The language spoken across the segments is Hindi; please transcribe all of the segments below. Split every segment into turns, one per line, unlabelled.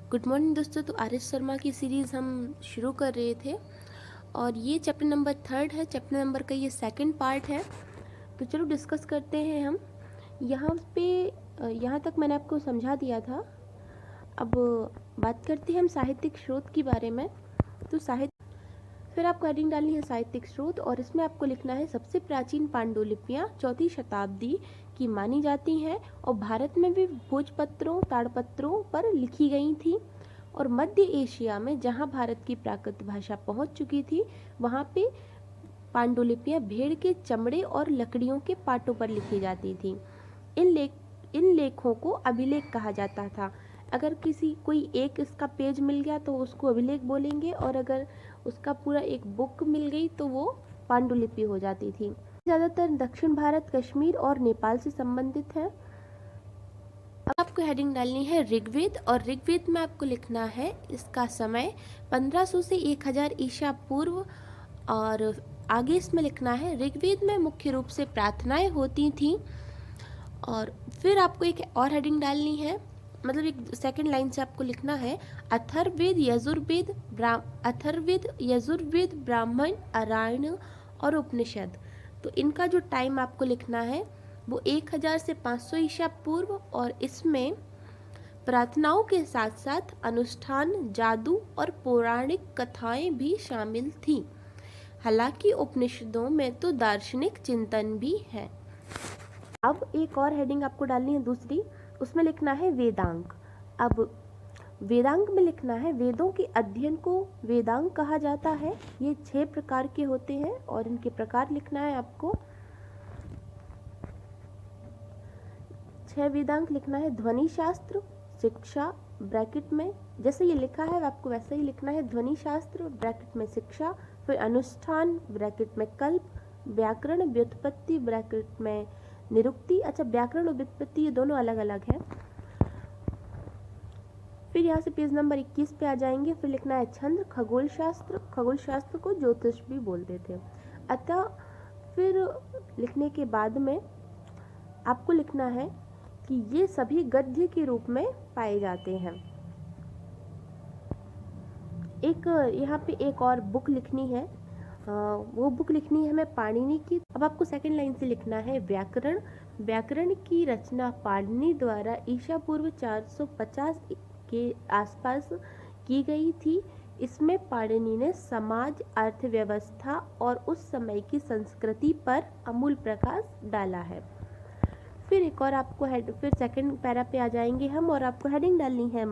गुड मॉर्निंग दोस्तों। तो आर एस शर्मा की सीरीज़ हम शुरू कर रहे थे और ये चैप्टर नंबर 3 है। चैप्टर नंबर का ये सेकंड पार्ट है। तो चलो डिस्कस करते हैं हम यहाँ पे। यहाँ तक मैंने आपको समझा दिया था। अब बात करते हैं हम साहित्यिक स्रोत के बारे में। तो फिर आपको हेडिंग डालनी है साहित्यिक स्रोत, और इसमें आपको लिखना है सबसे प्राचीन पांडुलिपियाँ 4वीं शताब्दी की मानी जाती हैं और भारत में भी भोजपत्रों ताड़पत्रों पर लिखी गई थी। और मध्य एशिया में जहाँ भारत की प्राकृत भाषा पहुँच चुकी थी वहाँ पे पांडुलिपियाँ भेड़ के चमड़े और लकड़ियों के पाटों पर लिखी जाती थी। इन लेखों को अभिलेख कहा जाता था। अगर कोई एक इसका पेज मिल गया तो उसको अभिलेख बोलेंगे, और अगर उसका पूरा एक बुक मिल गई तो वो पांडुलिपि हो जाती थी। ज़्यादातर दक्षिण भारत, कश्मीर और नेपाल से संबंधित है। अब आपको हेडिंग डालनी है ऋग्वेद, और ऋग्वेद में आपको लिखना है इसका समय 1500 से 1000 ईसा पूर्व। और आगे इसमें लिखना है ऋग्वेद में मुख्य रूप से प्रार्थनाएं होती थीं। और फिर आपको एक और हेडिंग डालनी है, मतलब एक सेकंड लाइन से आपको लिखना है अथर्ववेद, यजुर्वेद, ब्राह्मण, अरायण और उपनिषद। तो इनका जो टाइम आपको लिखना है वो 1000 से 500 ईसा पूर्व, और इसमें प्रार्थनाओं के साथ साथ अनुष्ठान, जादू और पौराणिक कथाएं भी शामिल थीं। हालांकि उपनिषदों में तो दार्शनिक चिंतन भी है। अब एक और हेडिंग आपको डालनी है दूसरी, उसमें लिखना है वेदांग। अब वेदांग में लिखना है वेदों के अध्ययन को वेदांग कहा जाता है। ये 6 प्रकार के होते हैं और इनके प्रकार लिखना है आपको। 6 वेदांग लिखना है। ध्वनि शास्त्र, शिक्षा ब्रैकेट में जैसे ये लिखा है आपको वैसे ही लिखना है। ध्वनि शास्त्र ब्रैकेट में शिक्षा, फिर अनुष्ठान ब्रैकेट में कल्प, व्याकरण व्युत्पत्ति ब्रैकेट में निरुक्ति। अच्छा, व्याकरण और व्युत्पत्ति ये दोनों अलग अलग है। फिर यहाँ से पेज नंबर 21 पे आ जाएंगे। फिर लिखना है छंद, खगोल शास्त्र को ज्योतिष भी बोलते थे। अतः फिर लिखने के बाद में आपको लिखना है कि ये सभी गद्य के रूप में पाए जाते हैं। एक यहाँ पे एक और बुक लिखनी है, वो बुक लिखनी है हमें पाणिनि की। अब आपको सेकंड लाइन से लिखना है व्याकरण की रचना पाणिनि द्वारा ईसा पूर्व 450 के आसपास की गई थी। इसमें पाणिनि ने समाज, अर्थव्यवस्था और उस समय की संस्कृति पर अमूल प्रकाश डाला है। फिर एक और आपको फिर सेकंड पैरा पे आ जाएंगे हम, और आपको हेडिंग डालनी है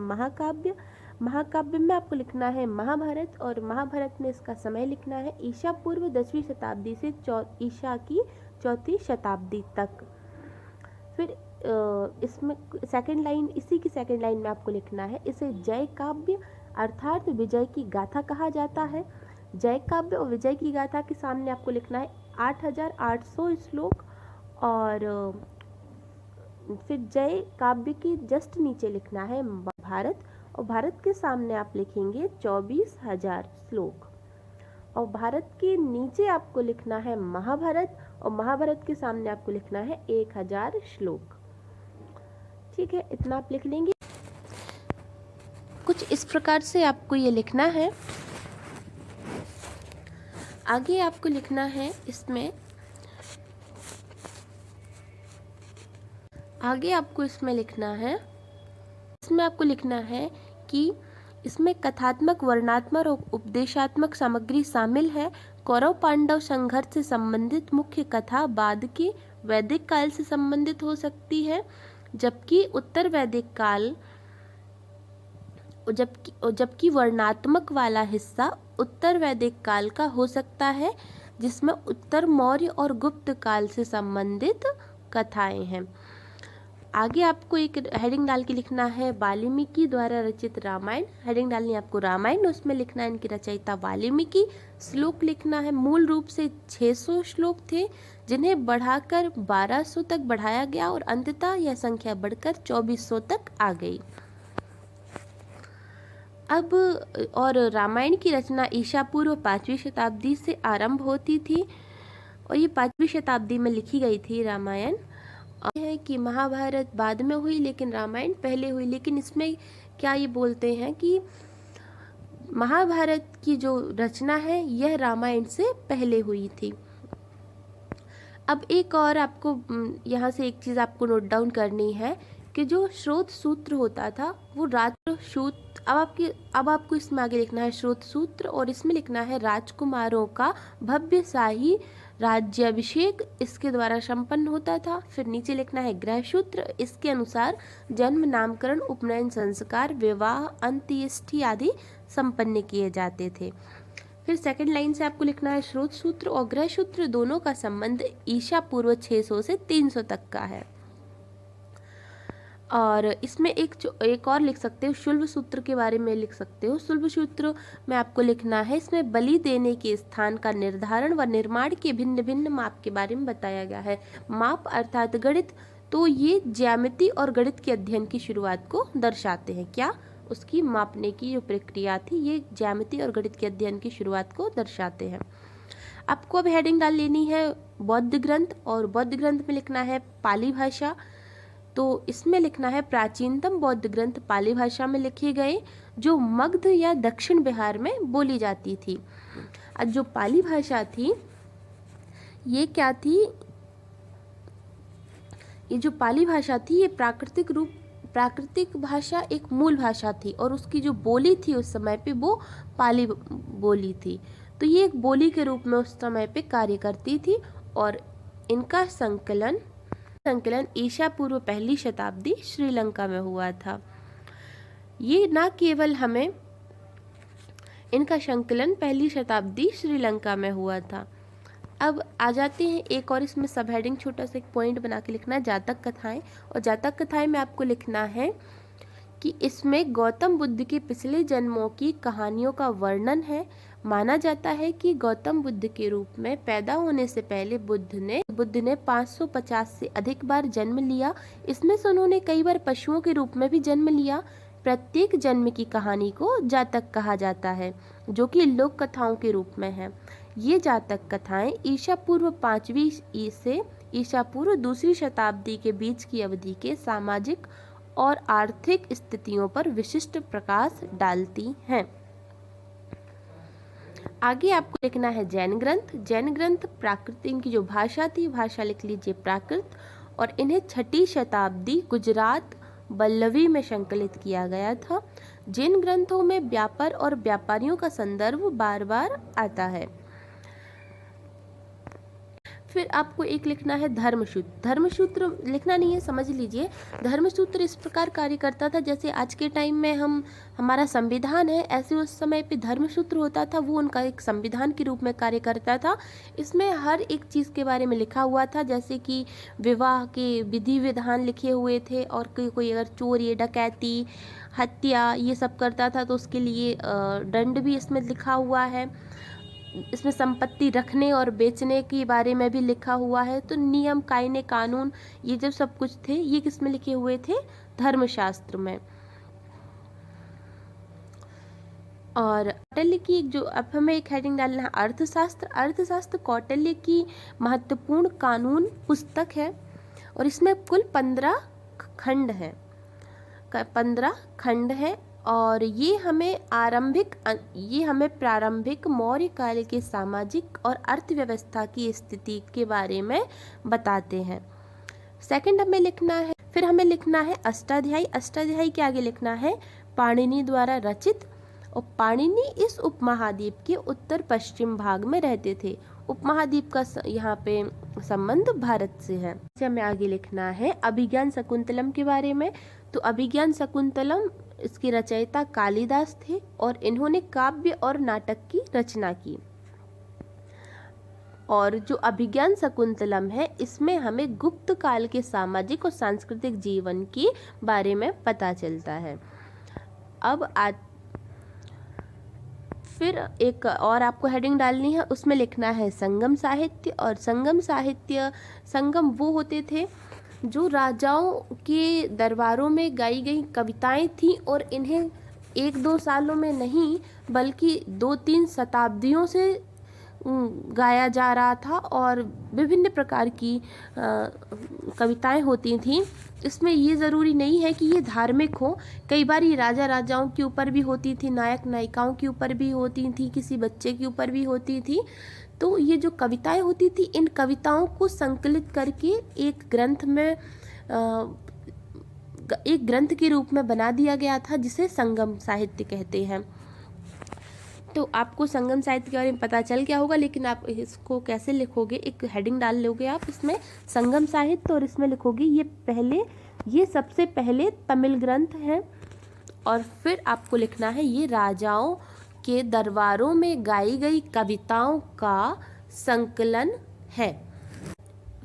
महाकाव्य में आपको लिखना है महाभारत, और महाभारत में इसका समय लिखना है ईसा पूर्व 10वीं शताब्दी से ईसा की 4वीं शताब्दी तक। फिर इसमें सेकंड लाइन, इसी की सेकंड लाइन में आपको लिखना है इसे जय काव्य अर्थात विजय की गाथा कहा जाता है। जय काव्य और विजय की गाथा के सामने आपको लिखना है 8800 श्लोक, और फिर जय काव्य के जस्ट नीचे लिखना है भारत, और भारत के सामने आप लिखेंगे 24,000 श्लोक, और भारत के नीचे आपको लिखना है महाभारत, और महाभारत के सामने आपको लिखना है 1000 श्लोक। ठीक है, इतना आप लिख लेंगे। कुछ इस प्रकार से आपको ये लिखना है। आगे आपको लिखना है इसमें आपको लिखना है कि इसमें कथात्मक, वर्णनात्मक और उपदेशात्मक सामग्री शामिल है। कौरव पांडव संघर्ष से संबंधित मुख्य कथा बाद के वैदिक काल से संबंधित हो सकती है, जबकि वर्णनात्मक वाला हिस्सा उत्तर वैदिक काल का हो सकता है, जिसमें उत्तर मौर्य और गुप्त काल से संबंधित कथाएं हैं। आगे आपको एक हेडिंग डाल के लिखना है वाल्मीकि द्वारा रचित रामायण। हेडिंग डालनी है आपको रामायण, उसमें लिखना है इनकी रचयिता वाल्मीकि। श्लोक लिखना है मूल रूप से 600 श्लोक थे, जिन्हें बढ़ाकर 1200 तक बढ़ाया गया, और अंततः यह संख्या बढ़कर 2400 तक आ गई। अब और रामायण की रचना ईसा पूर्व 5वीं शताब्दी से आरंभ होती थी, और ये 5वीं शताब्दी में लिखी गई थी रामायण। है कि महाभारत बाद में हुई लेकिन रामायण पहले हुई। लेकिन इसमें क्या ये बोलते हैं कि महाभारत की जो रचना है यह रामायण से पहले हुई थी। अब एक और आपको यहाँ से एक चीज़ आपको नोट डाउन करनी है कि जो स्रोत सूत्र होता था वो अब आपको इसमें आगे लिखना है स्रोत सूत्र, और इसमें लिखना है राजकुमारों का भव्य शाही राज्याभिषेक इसके द्वारा संपन्न होता था। फिर नीचे लिखना है गृह सूत्र, इसके अनुसार जन्म, नामकरण, उपनयन संस्कार, विवाह, अंत्येष्टि आदि संपन्न किए जाते थे। फिर सेकंड लाइन से आपको लिखना है स्रोत सूत्र और गृह सूत्र दोनों का संबंध ईसा पूर्व 600 से 300 तक का है। और इसमें एक और लिख सकते हो, शुल्ब सूत्र के बारे में लिख सकते हो। शुल्ब सूत्र में आपको लिखना है इसमें बलि देने के स्थान का निर्धारण व निर्माण के भिन्न भिन्न माप के बारे में बताया गया है। माप अर्थात गणित, तो ये ज्यामिति और गणित के अध्ययन की शुरुआत को दर्शाते हैं। क्या? उसकी मापने की जो प्रक्रिया थी ये ज्यामिति और गणित के अध्ययन की शुरुआत को दर्शाते हैं। आपको अब हेडिंग डाल लेनी है बौद्ध ग्रंथ, और बौद्ध ग्रंथ में लिखना है पाली भाषा। तो इसमें लिखना है प्राचीनतम बौद्ध ग्रंथ पाली भाषा में लिखे गए जो मगध या दक्षिण बिहार में बोली जाती थी। अब जो पाली भाषा थी ये क्या थी? ये जो पाली भाषा थी ये प्राकृतिक भाषा एक मूल भाषा थी, और उसकी जो बोली थी उस समय पे वो पाली बोली थी। तो ये एक बोली के रूप में उस समय पे कार्य करती थी, और इनका संकलन ईसा पूर्व पहली शताब्दी श्रीलंका में हुआ था। ये न केवल हमें इनका संकलन पहली शताब्दी श्रीलंका में हुआ था। अब आ जाते हैं एक और इसमें सब हेडिंग छोटा सा एक पॉइंट बना के लिखना है जातक कथाएं, और जातक कथाएं में आपको लिखना है कि इसमें गौतम बुद्ध के पिछले जन्मों की कहानियों का वर्णन है। माना जाता है कि गौतम बुद्ध के रूप में पैदा होने से पहले बुद्ध ने 550 से अधिक बार जन्म लिया। इसमें से उन्होंने कई बार पशुओं के रूप में भी जन्म लिया। प्रत्येक जन्म की कहानी को जातक कहा जाता है, जो कि लोक कथाओं के रूप में है। ये जातक कथाएं ईसा पूर्व 5वीं से ईसा पूर्व 2री शताब्दी के बीच की अवधि के सामाजिक और आर्थिक स्थितियों पर विशिष्ट प्रकाश डालती हैं। आगे आपको लिखना है जैन ग्रंथ। जैन ग्रंथ प्राकृत, इनकी जो भाषा थी भाषा लिख लीजिए प्राकृत, और इन्हें 6ठी शताब्दी गुजरात बल्लवी में संकलित किया गया था। जिन ग्रंथों में व्यापार और व्यापारियों का संदर्भ बार बार आता है। फिर आपको एक लिखना है धर्मसूत्र। धर्मसूत्र लिखना नहीं है, समझ लीजिए। धर्मसूत्र इस प्रकार कार्य करता था जैसे आज के टाइम में हमारा संविधान है, ऐसे उस समय पे धर्मसूत्र होता था, वो उनका एक संविधान के रूप में कार्य करता था। इसमें हर एक चीज़ के बारे में लिखा हुआ था, जैसे कि विवाह के विधि विधान लिखे हुए थे, और कोई अगर चोरी, डकैती, हत्या ये सब करता था तो उसके लिए दंड भी इसमें लिखा हुआ है। इसमें संपत्ति रखने और बेचने के बारे में भी लिखा हुआ है। तो नियम, कायदे, कानून ये जब सब कुछ थे ये किस में लिखे हुए थे? धर्मशास्त्र में। और कौटिल्य की जो अब हमें एक हेडिंग डालना है अर्थशास्त्र। अर्थशास्त्र कौटिल्य की महत्वपूर्ण कानून पुस्तक है, और इसमें कुल 15 खंड है, और ये हमें प्रारंभिक मौर्य काल के सामाजिक और अर्थव्यवस्था की स्थिति के बारे में बताते हैं। सेकंड फिर हमें लिखना है अष्टाध्यायी। अष्टाध्यायी के आगे लिखना है पाणिनि द्वारा रचित, और पाणिनि इस उपमहाद्वीप के उत्तर पश्चिम भाग में रहते थे। उपमहाद्वीप का यहाँ पे संबंध भारत से है। हमें आगे लिखना है अभिज्ञान शकुंतलम के बारे में। तो अभिज्ञान शकुंतलम इसके रचयिता कालिदास थे, और इन्होंने काव्य और नाटक की रचना की। और जो अभिज्ञान शकुंतलम है इसमें हमें गुप्त काल के सामाजिक और सांस्कृतिक जीवन के बारे में पता चलता है। फिर एक और आपको हेडिंग डालनी है, उसमें लिखना है संगम साहित्य। और संगम वो होते थे जो राजाओं के दरबारों में गाई गई कविताएं थीं, और इन्हें 1-2 सालों में नहीं बल्कि 2-3 शताब्दियों से गाया जा रहा था और विभिन्न प्रकार की कविताएं होती थीं। इसमें ये ज़रूरी नहीं है कि ये धार्मिक हो, कई बार ये राजा राजाओं के ऊपर भी होती थी, नायक नायिकाओं के ऊपर भी होती थी, किसी बच्चे के ऊपर भी होती थी। तो ये जो कविताएं होती थी, इन कविताओं को संकलित करके एक ग्रंथ के रूप में बना दिया गया था, जिसे संगम साहित्य कहते हैं। तो आपको संगम साहित्य के बारे में पता चल गया होगा, लेकिन आप इसको कैसे लिखोगे, एक हेडिंग डाल लोगे आप इसमें संगम साहित्य, और इसमें लिखोगे ये सबसे पहले तमिल ग्रंथ है। और फिर आपको लिखना है ये राजाओं के दरबारों में गाई गई कविताओं का संकलन है।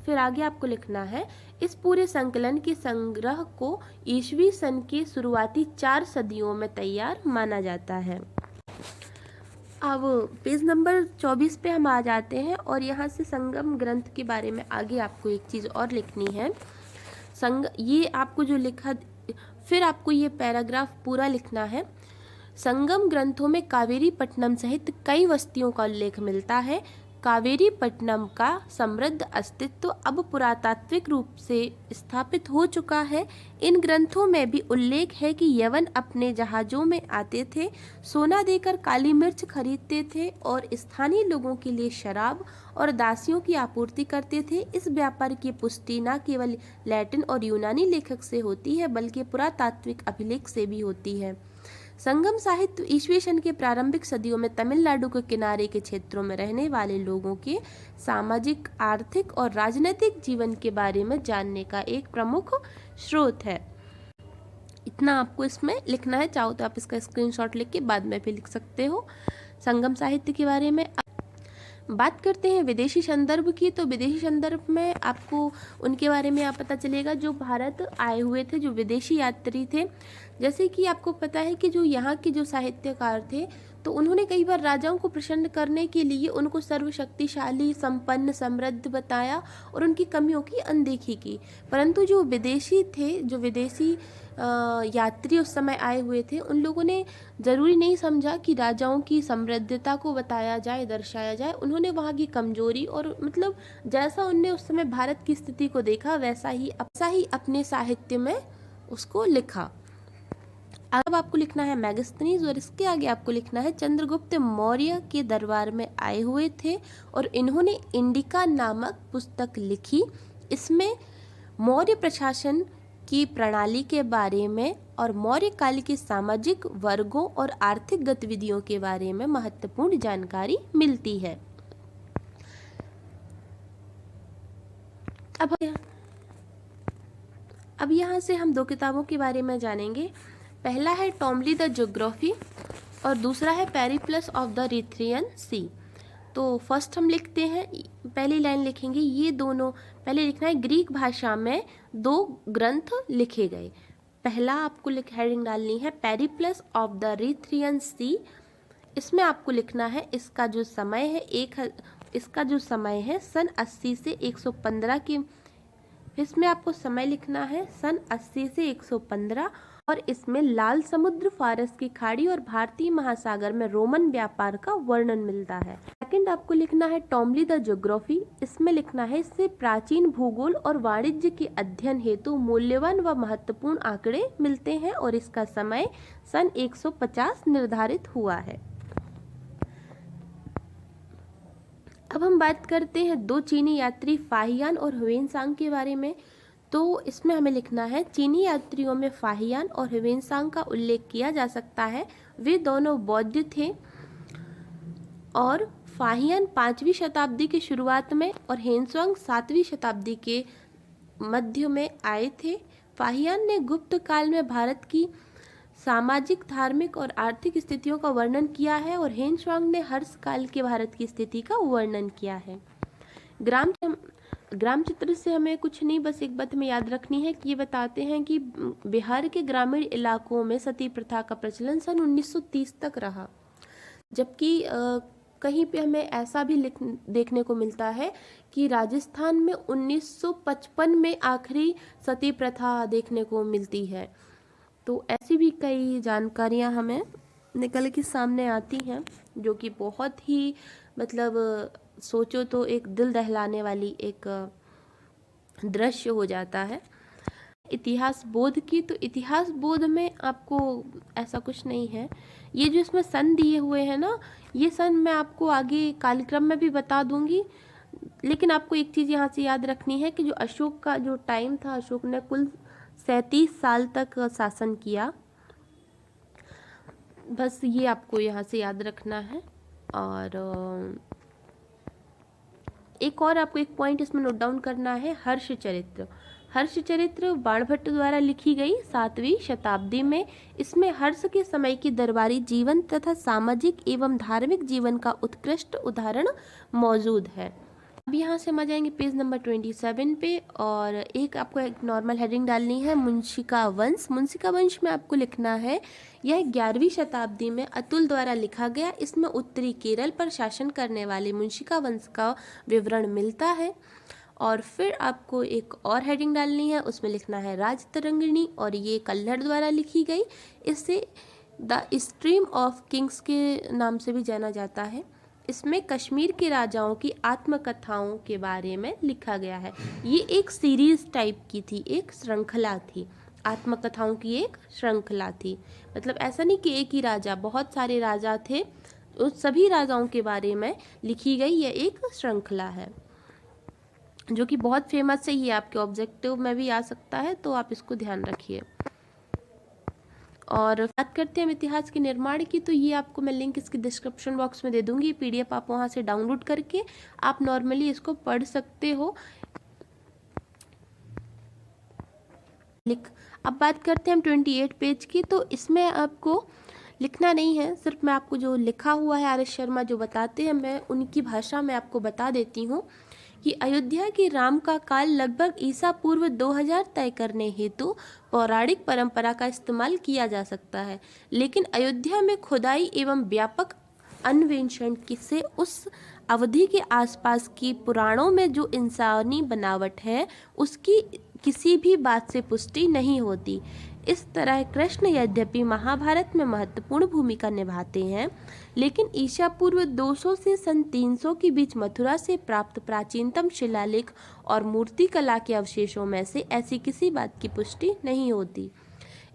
फिर आगे आपको लिखना है इस पूरे संकलन के संग्रह को ईस्वी सन के शुरुआती 4 सदियों में तैयार माना जाता है। अब पेज नंबर 24 पे हम आ जाते हैं और यहाँ से संगम ग्रंथ के बारे में आगे आपको एक चीज़ और लिखनी है। ये आपको जो लिखा, फिर आपको ये पैराग्राफ पूरा लिखना है। संगम ग्रंथों में कावेरी पट्टनम सहित कई बस्तियों का उल्लेख मिलता है। कावेरी पट्टनम का समृद्ध अस्तित्व अब पुरातात्विक रूप से स्थापित हो चुका है। इन ग्रंथों में भी उल्लेख है कि यवन अपने जहाज़ों में आते थे, सोना देकर काली मिर्च खरीदते थे और स्थानीय लोगों के लिए शराब और दासियों की आपूर्ति करते थे। इस व्यापार की पुष्टि न केवल लैटिन और यूनानी लेखक से होती है, बल्कि पुरातात्विक अभिलेख से भी होती है। संगम साहित्य ईस्वी सन के प्रारंभिक सदियों में तमिलनाडु के किनारे के क्षेत्रों में रहने वाले लोगों के सामाजिक, आर्थिक और राजनीतिक जीवन के बारे में जानने का एक प्रमुख स्रोत है। इतना आपको इसमें लिखना है। चाहो तो आप इसका स्क्रीनशॉट लेके के बाद में भी लिख सकते हो संगम साहित्य के बारे में। बात करते हैं विदेशी संदर्भ की, तो विदेशी संदर्भ में आपको उनके बारे में पता चलेगा जो भारत आए हुए थे, जो विदेशी यात्री थे। जैसे कि आपको पता है कि जो यहाँ के जो साहित्यकार थे, तो उन्होंने कई बार राजाओं को प्रसन्न करने के लिए उनको सर्वशक्तिशाली, संपन्न, समृद्ध बताया और उनकी कमियों की अनदेखी की। परंतु जो विदेशी थे, जो विदेशी यात्री उस समय आए हुए थे, उन लोगों ने ज़रूरी नहीं समझा कि राजाओं की समृद्धता को बताया जाए, दर्शाया जाए। उन्होंने वहाँ की कमजोरी और मतलब जैसा उनने उस समय भारत की स्थिति को देखा, वैसा ही अपने साहित्य में उसको लिखा। अब आपको लिखना है मैगस्थनीज, और इसके आगे आपको लिखना है चंद्रगुप्त मौर्य के दरबार में आए हुए थे और इन्होंने इंडिका नामक पुस्तक लिखी। इसमें मौर्य प्रशासन की प्रणाली के बारे में और मौर्य काल के सामाजिक वर्गों और आर्थिक गतिविधियों के बारे में महत्वपूर्ण जानकारी मिलती है। अब यहाँ से हम 2 किताबों के बारे में जानेंगे। पहला है टॉमली द ज्योग्राफी और दूसरा है पेरिप्लस ऑफ द इरीथ्रियन सी। तो फर्स्ट हम लिखते हैं, पहली लाइन लिखेंगे, ये दोनों पहले लिखना है ग्रीक भाषा में 2 ग्रंथ लिखे गए। पहला आपको हेडिंग डालनी है पेरिप्लस ऑफ द इरीथ्रियन सी। इसमें आपको लिखना है इसका जो समय है सन 80 से 115 के, इसमें आपको समय लिखना है सन 80 से 115, और इसमें लाल समुद्र, फारस की खाड़ी और भारतीय महासागर में रोमन व्यापार का वर्णन मिलता है। सेकंड आपको लिखना है टॉमली द ज्योग्राफी। इसमें लिखना है इससे प्राचीन भूगोल और वाणिज्य के अध्ययन हेतु मूल्यवान व महत्वपूर्ण आंकड़े मिलते हैं और इसका समय सन 150 निर्धारित हुआ है। अब हम बात करते हैं 2 चीनी यात्री फाहियान और ह्वेनसांग के बारे में। तो इसमें हमें लिखना है चीनी यात्रियों में फाहियान और ह्वेनसांग का उल्लेख किया जा सकता है। वे दोनों बौद्ध थे और फाहियान 5वीं शताब्दी की शुरुआत में और ह्वेनसांग 7वीं शताब्दी के मध्य में आए थे। फाहियान ने गुप्त काल में भारत की सामाजिक, धार्मिक और आर्थिक स्थितियों का वर्णन किया है और ह्वेनसांग ने हर्ष काल के भारत की स्थिति का वर्णन किया है। ग्राम चित्र से हमें कुछ नहीं, बस एक बात हमें याद रखनी है कि ये बताते हैं कि बिहार के ग्रामीण इलाकों में सती प्रथा का प्रचलन सन 1930 तक रहा, जबकि कहीं पे हमें ऐसा भी देखने को मिलता है कि राजस्थान में 1955 में आखिरी सती प्रथा देखने को मिलती है। तो ऐसी भी कई जानकारियां हमें निकल के सामने आती हैं, जो कि बहुत ही मतलब सोचो तो एक दिल दहलाने वाली एक दृश्य हो जाता है। इतिहास बोध की, तो इतिहास बोध में आपको ऐसा कुछ नहीं है। ये जो इसमें सन दिए हुए हैं ना, ये सन मैं आपको आगे कार्यक्रम में भी बता दूंगी। लेकिन आपको एक चीज़ यहाँ से याद रखनी है कि जो अशोक का जो टाइम था, अशोक ने कुल 37 साल तक शासन किया। बस ये आपको यहाँ से याद रखना है। और एक और आपको एक पॉइंट इसमें नोट डाउन करना है, हर्ष चरित्र। हर्ष चरित्र बाणभट्ट द्वारा लिखी गई 7वीं शताब्दी में। इसमें हर्ष के समय की दरबारी जीवन तथा सामाजिक एवं धार्मिक जीवन का उत्कृष्ट उदाहरण मौजूद है। अब यहाँ से हम आ जाएंगे पेज नंबर 27 पे, और एक आपको एक नॉर्मल हेडिंग डालनी है, मुंशिका वंश। मुंशिका वंश में आपको लिखना है, यह 11वीं शताब्दी में अतुल द्वारा लिखा गया। इसमें उत्तरी केरल पर शासन करने वाले मुंशिका वंश का विवरण मिलता है। और फिर आपको एक और हेडिंग डालनी है, उसमें लिखना है राजतरंगिणी, और ये कल्हड़ द्वारा लिखी गई। इसे द स्ट्रीम ऑफ किंग्स के नाम से भी जाना जाता है। इसमें कश्मीर के राजाओं की आत्मकथाओं के बारे में लिखा गया है। ये एक सीरीज टाइप की थी, एक श्रृंखला थी, आत्मकथाओं की एक श्रृंखला थी। मतलब ऐसा नहीं कि एक ही राजा, बहुत सारे राजा थे, उस सभी राजाओं के बारे में लिखी गई यह एक श्रृंखला है, जो कि बहुत फेमस है। ये आपके ऑब्जेक्टिव में भी आ सकता है, तो आप इसको ध्यान रखिए। और बात करते हैं हम इतिहास के निर्माण की, तो ये आपको मैं लिंक इसके डिस्क्रिप्शन बॉक्स में दे दूंगी। PDF आप वहाँ से डाउनलोड करके आप नॉर्मली इसको पढ़ सकते हो। अब बात करते हैं हम 28 पेज की, तो इसमें आपको लिखना नहीं है, सिर्फ मैं आपको जो लिखा हुआ है RS शर्मा जो बताते हैं, मैं उनकी भाषा में आपको बता देती हूँ कि अयोध्या के राम का काल लगभग ईसा पूर्व 2000 तय करने हेतु पौराणिक परंपरा का इस्तेमाल किया जा सकता है। लेकिन अयोध्या में खुदाई एवं व्यापक अन्वेषण से उस अवधि के आसपास की पुराणों में जो इंसानी बनावट है उसकी किसी भी बात से पुष्टि नहीं होती। इस तरह कृष्ण यद्यपि महाभारत में महत्वपूर्ण भूमिका निभाते हैं, लेकिन ईसा पूर्व 200 से सन 300 के बीच मथुरा से प्राप्त प्राचीनतम शिलालेख और मूर्ति कला के अवशेषों में से ऐसी किसी बात की पुष्टि नहीं होती।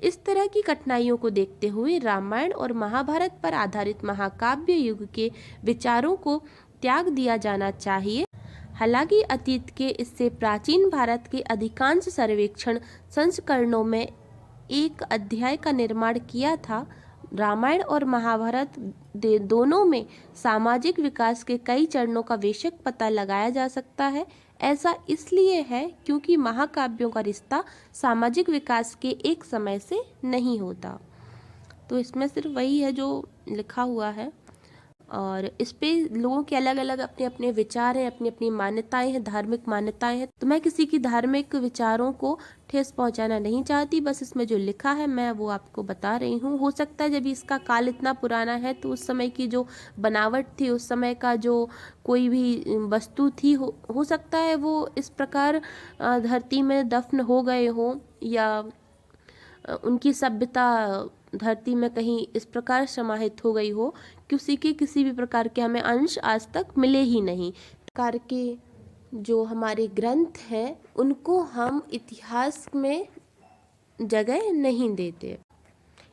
इस तरह की कठिनाइयों को देखते हुए रामायण और महाभारत पर आधारित महाकाव्य युग के विचारों को त्याग दिया जाना चाहिए। हालांकि अतीत के इससे प्राचीन भारत के अधिकांश सर्वेक्षण संस्करणों में एक अध्याय का निर्माण किया था। रामायण और महाभारत दोनों में सामाजिक विकास के कई चरणों का बेशक पता लगाया जा सकता है। ऐसा इसलिए है क्योंकि महाकाव्यों का रिश्ता सामाजिक विकास के एक समय से नहीं होता। तो इसमें सिर्फ वही है जो लिखा हुआ है, और इस पे लोगों के अलग अलग अपने अपने विचार हैं, अपनी अपनी मान्यताएं हैं, धार्मिक मान्यताएं हैं। तो मैं किसी की धार्मिक विचारों को ठेस पहुंचाना नहीं चाहती, बस इसमें जो लिखा है मैं वो आपको बता रही हूँ। हो सकता है जब इसका काल इतना पुराना है तो उस समय की जो बनावट थी, उस समय का जो कोई भी वस्तु थी, हो सकता है वो इस प्रकार धरती में दफन हो गए हों, या उनकी सभ्यता धरती में कहीं इस प्रकार समाहित हो गई हो कि उसी के किसी भी प्रकार के हमें अंश आज तक मिले ही नहीं। प्रकार के जो हमारे ग्रंथ हैं उनको हम इतिहास में जगह नहीं देते।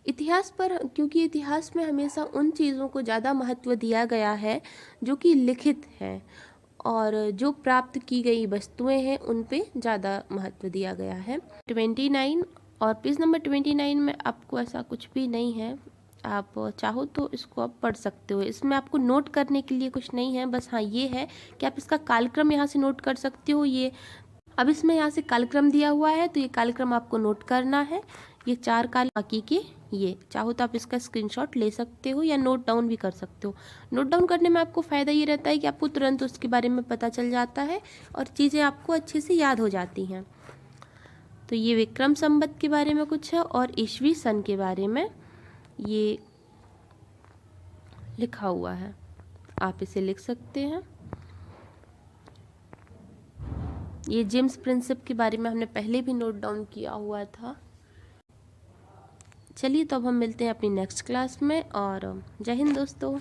इतिहास पर, क्योंकि इतिहास में हमेशा उन चीज़ों को ज़्यादा महत्व दिया गया है जो कि लिखित है, और जो प्राप्त की गई वस्तुएं हैं उन पे ज़्यादा महत्व दिया गया है। 29 और पेज नंबर 29 में आपको ऐसा कुछ भी नहीं है, आप चाहो तो इसको आप पढ़ सकते हो। इसमें आपको नोट करने के लिए कुछ नहीं है, बस हाँ ये है कि आप इसका कालक्रम यहाँ से नोट कर सकते हो। ये अब इसमें यहाँ से कालक्रम दिया हुआ है, तो ये कालक्रम आपको नोट करना है। ये 4 काल बाकी के, ये चाहो तो आप इसका स्क्रीनशॉट ले सकते हो या नोट डाउन भी कर सकते हो। नोट डाउन करने में आपको फ़ायदा ये रहता है कि आपको तुरंत उसके बारे में पता चल जाता है और चीज़ें आपको अच्छे से याद हो जाती हैं। तो ये विक्रम संवत के बारे में कुछ है, और ईस्वी सन के बारे में ये लिखा हुआ है, आप इसे लिख सकते हैं। ये जेम्स प्रिंसेप के बारे में हमने पहले भी नोट डाउन किया हुआ था। चलिए तो अब हम मिलते हैं अपनी नेक्स्ट क्लास में, और जय हिंद दोस्तों।